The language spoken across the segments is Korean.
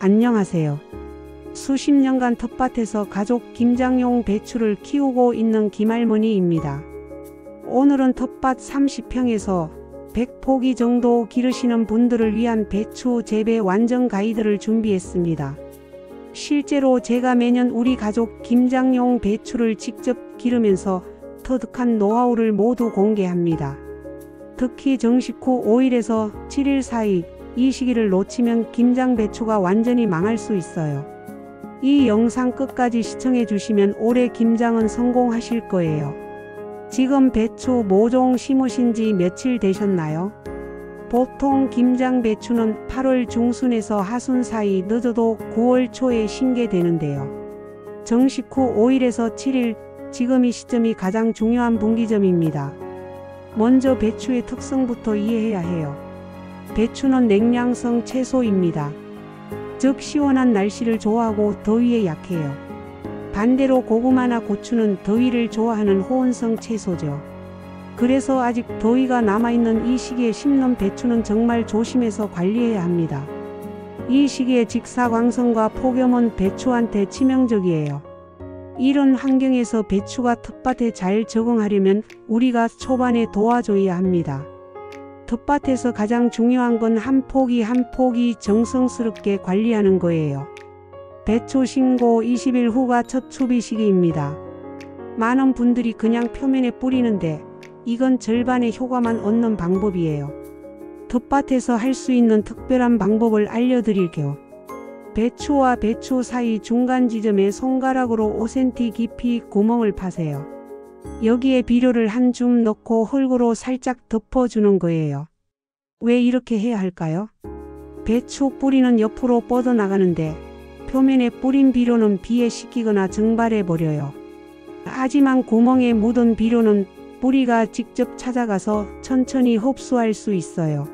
안녕하세요. 수십 년간 텃밭에서 가족 김장용 배추를 키우고 있는 김할머니입니다. 오늘은 텃밭 30평에서 100포기 정도 기르시는 분들을 위한 배추 재배 완전 가이드를 준비했습니다. 실제로 제가 매년 우리 가족 김장용 배추를 직접 기르면서 터득한 노하우를 모두 공개합니다. 특히 정식 후 5일에서 7일 사이 이 시기를 놓치면 김장 배추가 완전히 망할 수 있어요. 이 영상 끝까지 시청해 주시면 올해 김장은 성공하실 거예요. 지금 배추 모종 심으신 지 며칠 되셨나요? 보통 김장 배추는 8월 중순에서 하순 사이 늦어도 9월 초에 심게되는데요. 정식 후 5일에서 7일, 지금 이 시점이 가장 중요한 분기점입니다. 먼저 배추의 특성부터 이해해야 해요. 배추는 냉량성 채소입니다. 즉 시원한 날씨를 좋아하고 더위에 약해요. 반대로 고구마나 고추는 더위를 좋아하는 호온성 채소죠. 그래서 아직 더위가 남아있는 이 시기에 심는 배추는 정말 조심해서 관리해야 합니다. 이 시기에 직사광선과 폭염은 배추한테 치명적이에요. 이런 환경에서 배추가 텃밭에 잘 적응하려면 우리가 초반에 도와줘야 합니다. 텃밭에서 가장 중요한 건 한 포기 한 포기 정성스럽게 관리하는 거예요. 배추 심고 20일 후가 첫 추비 시기입니다. 많은 분들이 그냥 표면에 뿌리는데 이건 절반의 효과만 얻는 방법이에요. 텃밭에서 할 수 있는 특별한 방법을 알려드릴게요. 배추와 배추 사이 중간 지점에 손가락으로 5cm 깊이 구멍을 파세요. 여기에 비료를 한 줌 넣고 흙으로 살짝 덮어주는 거예요. 왜 이렇게 해야 할까요? 배추 뿌리는 옆으로 뻗어나가는데 표면에 뿌린 비료는 비에 씻기거나 증발해 버려요. 하지만 구멍에 묻은 비료는 뿌리가 직접 찾아가서 천천히 흡수할 수 있어요.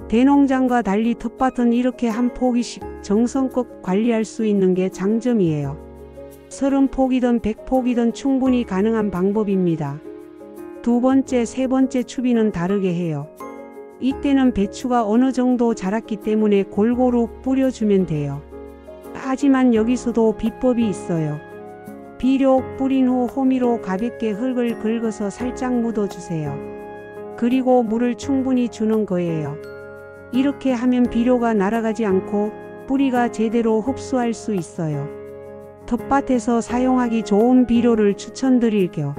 대농장과 달리 텃밭은 이렇게 한 포기씩 정성껏 관리할 수 있는 게 장점이에요. 30포기든 100포기든 충분히 가능한 방법입니다. 두 번째, 세 번째 추비는 다르게 해요. 이때는 배추가 어느 정도 자랐기 때문에 골고루 뿌려주면 돼요. 하지만 여기서도 비법이 있어요. 비료 뿌린 후 호미로 가볍게 흙을 긁어서 살짝 묻어주세요. 그리고 물을 충분히 주는 거예요. 이렇게 하면 비료가 날아가지 않고 뿌리가 제대로 흡수할 수 있어요. 텃밭에서 사용하기 좋은 비료를 추천드릴게요.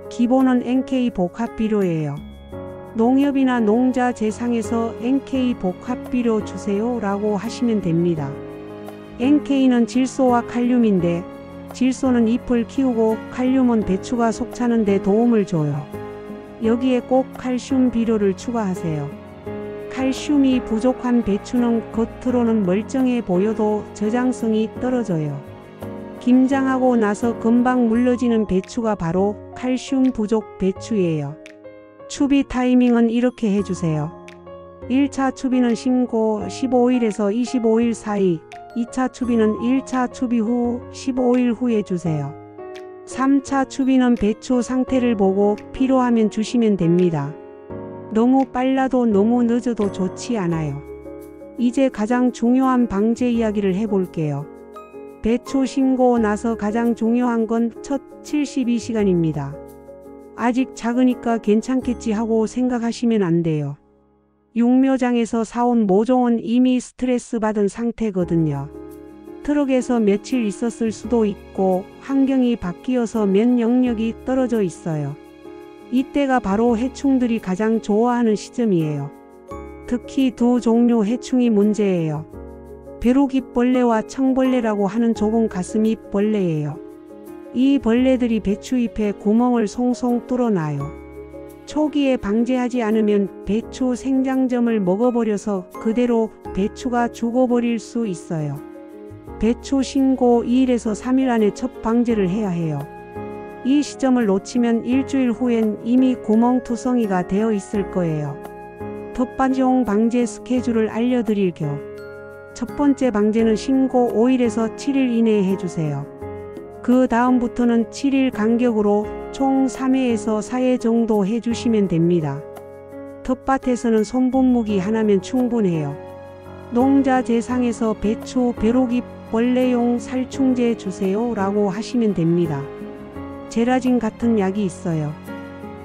기본은 NK 복합 비료예요. 농협이나 농자 재상에서 NK 복합 비료 주세요 라고 하시면 됩니다. NK는 질소와 칼륨인데 질소는 잎을 키우고 칼륨은 배추가 속차는 데 도움을 줘요. 여기에 꼭 칼슘 비료를 추가하세요. 칼슘이 부족한 배추는 겉으로는 멀쩡해 보여도 저장성이 떨어져요. 김장하고 나서 금방 물러지는 배추가 바로 칼슘 부족 배추예요. 추비 타이밍은 이렇게 해주세요. 1차 추비는 심고 15일에서 25일 사이, 2차 추비는 1차 추비 후 15일 후에 주세요. 3차 추비는 배추 상태를 보고 필요하면 주시면 됩니다. 너무 빨라도 너무 늦어도 좋지 않아요. 이제 가장 중요한 방제 이야기를 해볼게요. 배추 심고 나서 가장 중요한 건 첫 72시간입니다. 아직 작으니까 괜찮겠지 하고 생각하시면 안 돼요. 육묘장에서 사온 모종은 이미 스트레스 받은 상태거든요. 트럭에서 며칠 있었을 수도 있고 환경이 바뀌어서 면역력이 떨어져 있어요. 이때가 바로 해충들이 가장 좋아하는 시점이에요. 특히 두 종류 해충이 문제예요. 벼룩잎벌레와 청벌레라고 하는 좁은 가슴잎 벌레예요. 이 벌레들이 배추잎에 구멍을 송송 뚫어놔요. 초기에 방제하지 않으면 배추 생장점을 먹어버려서 그대로 배추가 죽어버릴 수 있어요. 배추 심고 2일에서 3일 안에 첫 방제를 해야 해요. 이 시점을 놓치면 일주일 후엔 이미 구멍투성이가 되어 있을 거예요. 텃밭용 방제 스케줄을 알려드릴게요. 첫 번째 방제는 심고 5일에서 7일 이내에 해주세요. 그 다음부터는 7일 간격으로 총 3회에서 4회 정도 해주시면 됩니다. 텃밭에서는 손분무기 하나면 충분해요. 농자 재상에서 배추 벼룩이 벌레용 살충제 주세요 라고 하시면 됩니다. 제라진 같은 약이 있어요.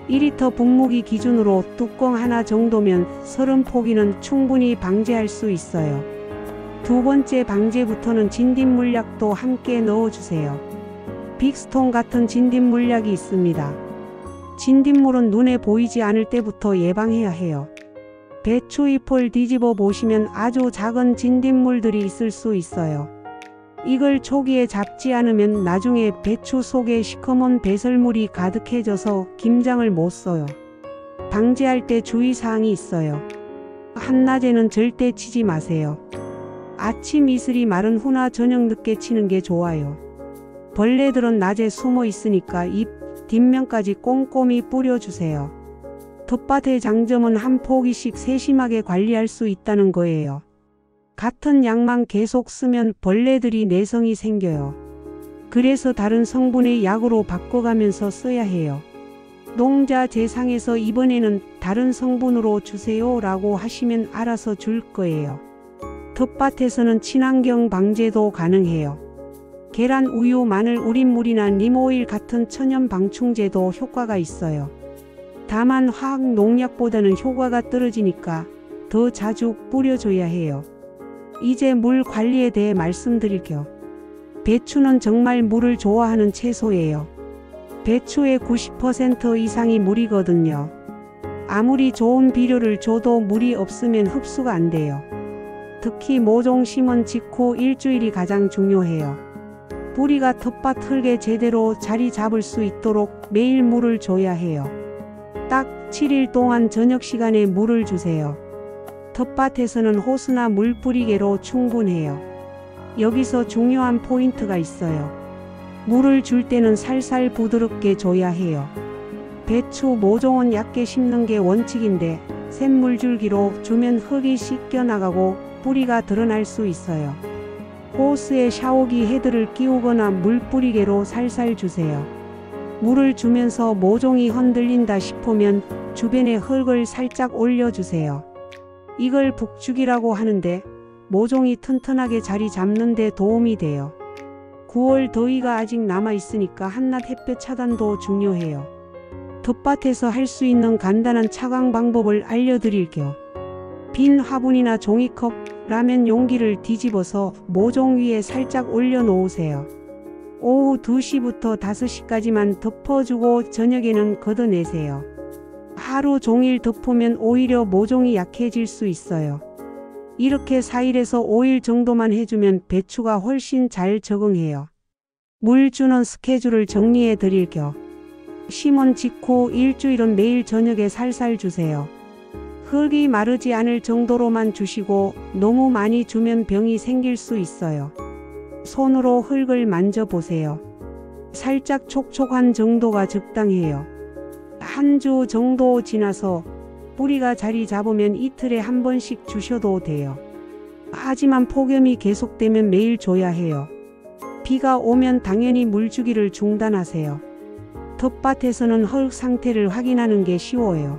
2리터 분무기 기준으로 뚜껑 하나 정도면 30포기는 충분히 방제할 수 있어요. 두 번째 방제부터는 진딧물약도 함께 넣어주세요. 빅스톤 같은 진딧물약이 있습니다. 진딧물은 눈에 보이지 않을 때부터 예방해야 해요. 배추 잎을 뒤집어 보시면 아주 작은 진딧물들이 있을 수 있어요. 이걸 초기에 잡지 않으면 나중에 배추 속에 시커먼 배설물이 가득해져서 김장을 못 써요. 방제할 때 주의사항이 있어요. 한낮에는 절대 치지 마세요. 아침 이슬이 마른 후나 저녁 늦게 치는 게 좋아요. 벌레들은 낮에 숨어 있으니까 잎 뒷면까지 꼼꼼히 뿌려주세요. 텃밭의 장점은 한 포기씩 세심하게 관리할 수 있다는 거예요. 같은 약만 계속 쓰면 벌레들이 내성이 생겨요. 그래서 다른 성분의 약으로 바꿔가면서 써야 해요. 농자 재상에서 이번에는 다른 성분으로 주세요 라고 하시면 알아서 줄 거예요. 텃밭에서는 친환경 방제도 가능해요. 계란, 우유, 마늘, 우린물이나 님오일 같은 천연 방충제도 효과가 있어요. 다만 화학 농약보다는 효과가 떨어지니까 더 자주 뿌려줘야 해요. 이제 물 관리에 대해 말씀드릴게요. 배추는 정말 물을 좋아하는 채소예요. 배추의 90% 이상이 물이거든요. 아무리 좋은 비료를 줘도 물이 없으면 흡수가 안 돼요. 특히 모종 심은 직후 일주일이 가장 중요해요. 뿌리가 텃밭 흙에 제대로 자리 잡을 수 있도록 매일 물을 줘야 해요. 딱 7일 동안 저녁 시간에 물을 주세요. 텃밭에서는 호스나 물뿌리개로 충분해요. 여기서 중요한 포인트가 있어요. 물을 줄 때는 살살 부드럽게 줘야 해요. 배추 모종은 얇게 심는 게 원칙인데 샘물줄기로 주면 흙이 씻겨 나가고 뿌리가 드러날 수 있어요. 호스에 샤워기 헤드를 끼우거나 물뿌리개로 살살 주세요. 물을 주면서 모종이 흔들린다 싶으면 주변에 흙을 살짝 올려주세요. 이걸 북주기라고 하는데 모종이 튼튼하게 자리 잡는 데 도움이 돼요. 9월 더위가 아직 남아있으니까 한낮 햇볕 차단도 중요해요. 텃밭에서 할 수 있는 간단한 차광 방법을 알려드릴게요. 빈 화분이나 종이컵, 라면 용기를 뒤집어서 모종 위에 살짝 올려 놓으세요. 오후 2시부터 5시까지만 덮어주고 저녁에는 걷어내세요. 하루 종일 덮으면 오히려 모종이 약해질 수 있어요. 이렇게 4일에서 5일 정도만 해주면 배추가 훨씬 잘 적응해요. 물 주는 스케줄을 정리해 드릴게요. 심은 직후 일주일은 매일 저녁에 살살 주세요. 흙이 마르지 않을 정도로만 주시고 너무 많이 주면 병이 생길 수 있어요. 손으로 흙을 만져보세요. 살짝 촉촉한 정도가 적당해요. 한 주 정도 지나서 뿌리가 자리 잡으면 이틀에 한 번씩 주셔도 돼요. 하지만 폭염이 계속되면 매일 줘야 해요. 비가 오면 당연히 물주기를 중단하세요. 텃밭에서는 흙 상태를 확인하는 게 쉬워요.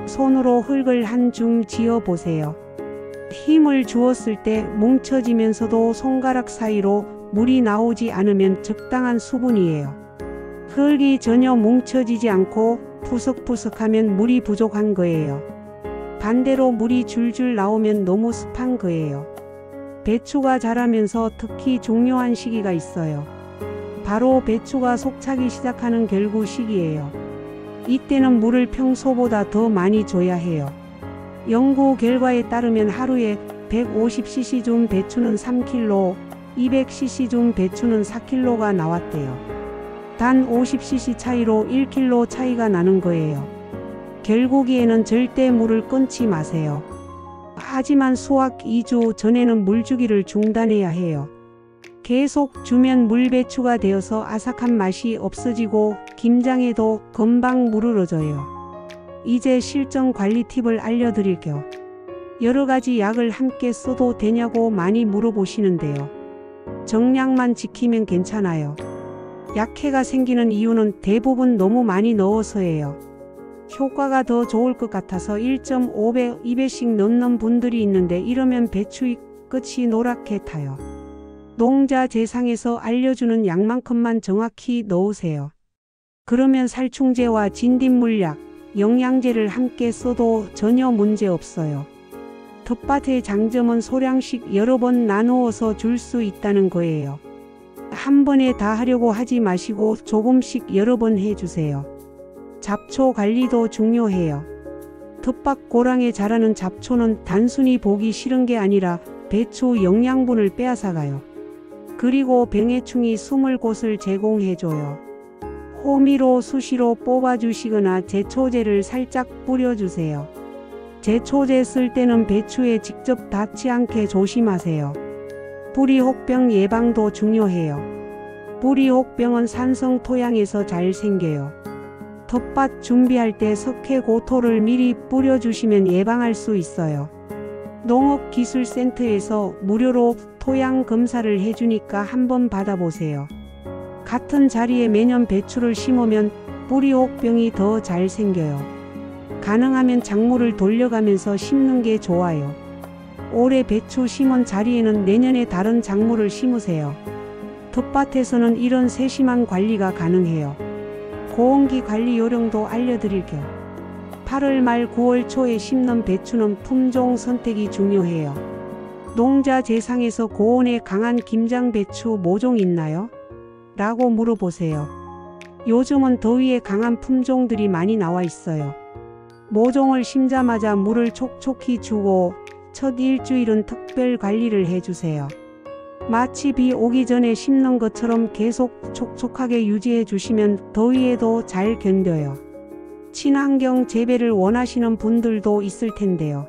손으로 흙을 한 줌 지어 보세요. 힘을 주었을 때 뭉쳐지면서도 손가락 사이로 물이 나오지 않으면 적당한 수분이에요. 흙이 전혀 뭉쳐지지 않고 푸석푸석하면 물이 부족한 거예요. 반대로 물이 줄줄 나오면 너무 습한 거예요. 배추가 자라면서 특히 중요한 시기가 있어요. 바로 배추가 속차기 시작하는 결구 시기예요. 이때는 물을 평소보다 더 많이 줘야 해요. 연구 결과에 따르면 하루에 150cc 준 배추는 3kg, 200cc 준 배추는 4kg가 나왔대요. 단 50cc 차이로 1kg 차이가 나는 거예요. 결국에는 절대 물을 끊지 마세요. 하지만 수확 2주 전에는 물주기를 중단해야 해요. 계속 주면 물배추가 되어서 아삭한 맛이 없어지고 김장에도 금방 물으러져요. 이제 실전 관리 팁을 알려드릴게요. 여러가지 약을 함께 써도 되냐고 많이 물어보시는데요. 정량만 지키면 괜찮아요. 약해가 생기는 이유는 대부분 너무 많이 넣어서예요. 효과가 더 좋을 것 같아서 1.5배, 2배씩 넣는 분들이 있는데 이러면 배추 끝이 노랗게 타요. 농자 재상에서 알려주는 양만큼만 정확히 넣으세요. 그러면 살충제와 진딧물약, 영양제를 함께 써도 전혀 문제 없어요. 텃밭의 장점은 소량씩 여러 번 나누어서 줄 수 있다는 거예요. 한 번에 다 하려고 하지 마시고 조금씩 여러 번 해주세요. 잡초 관리도 중요해요. 텃밭 고랑에 자라는 잡초는 단순히 보기 싫은 게 아니라 배추 영양분을 빼앗아가요. 그리고 병해충이 숨을 곳을 제공해줘요. 호미로 수시로 뽑아주시거나 제초제를 살짝 뿌려주세요. 제초제 쓸 때는 배추에 직접 닿지 않게 조심하세요. 뿌리혹병 예방도 중요해요. 뿌리혹병은 산성 토양에서 잘 생겨요. 텃밭 준비할 때 석회고토를 미리 뿌려주시면 예방할 수 있어요. 농업기술센터에서 무료로 토양 검사를 해주니까 한번 받아보세요. 같은 자리에 매년 배추를 심으면 뿌리혹병이 더 잘 생겨요. 가능하면 작물을 돌려가면서 심는 게 좋아요. 올해 배추 심은 자리에는 내년에 다른 작물을 심으세요. 텃밭에서는 이런 세심한 관리가 가능해요. 고온기 관리 요령도 알려드릴 겸 8월 말 9월 초에 심는 배추는 품종 선택이 중요해요. 농자 재상에서 고온에 강한 김장배추 모종 있나요? 라고 물어보세요. 요즘은 더위에 강한 품종들이 많이 나와 있어요. 모종을 심자마자 물을 촉촉히 주고 첫 일주일은 특별 관리를 해주세요. 마치 비 오기 전에 심는 것처럼 계속 촉촉하게 유지해 주시면 더위에도 잘 견뎌요. 친환경 재배를 원하시는 분들도 있을 텐데요.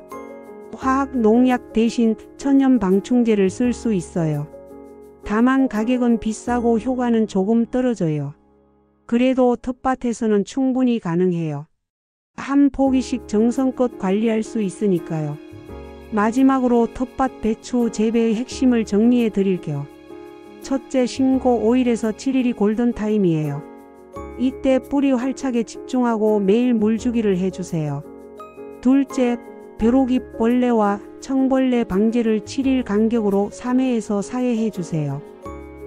화학 농약 대신 천연 방충제를 쓸 수 있어요. 다만 가격은 비싸고 효과는 조금 떨어져요. 그래도 텃밭에서는 충분히 가능해요. 한 포기씩 정성껏 관리할 수 있으니까요. 마지막으로 텃밭 배추 재배의 핵심을 정리해 드릴 겸 첫째, 심고 5일에서 7일이 골든타임이에요. 이때 뿌리 활착에 집중하고 매일 물주기를 해주세요. 둘째, 벼룩이 벌레와 청벌레 방제를 7일 간격으로 3회에서 4회 해주세요.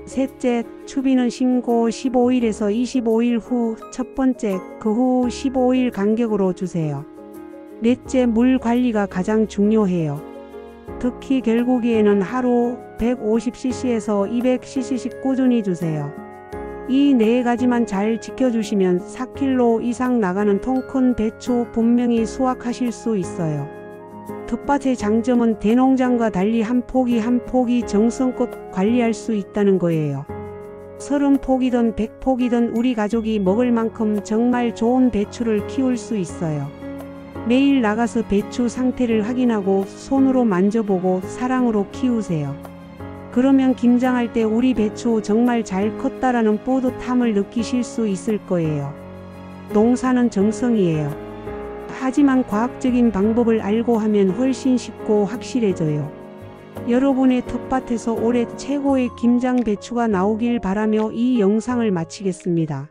셋째, 추비는 심고 15일에서 25일 후 첫 번째, 그 후 15일 간격으로 주세요. 넷째, 물 관리가 가장 중요해요. 특히 결국에는 하루 150cc에서 200cc씩 꾸준히 주세요. 이 네 가지만 잘 지켜주시면 4kg 이상 나가는 통큰 배추 분명히 수확하실 수 있어요. 텃밭의 장점은 대농장과 달리 한 포기 한 포기 정성껏 관리할 수 있다는 거예요. 30포기든 100포기든 우리 가족이 먹을 만큼 정말 좋은 배추를 키울 수 있어요. 매일 나가서 배추 상태를 확인하고 손으로 만져보고 사랑으로 키우세요. 그러면 김장할 때 우리 배추 정말 잘 컸다라는 뿌듯함을 느끼실 수 있을 거예요. 농사는 정성이에요. 하지만 과학적인 방법을 알고 하면 훨씬 쉽고 확실해져요. 여러분의 텃밭에서 올해 최고의 김장 배추가 나오길 바라며 이 영상을 마치겠습니다.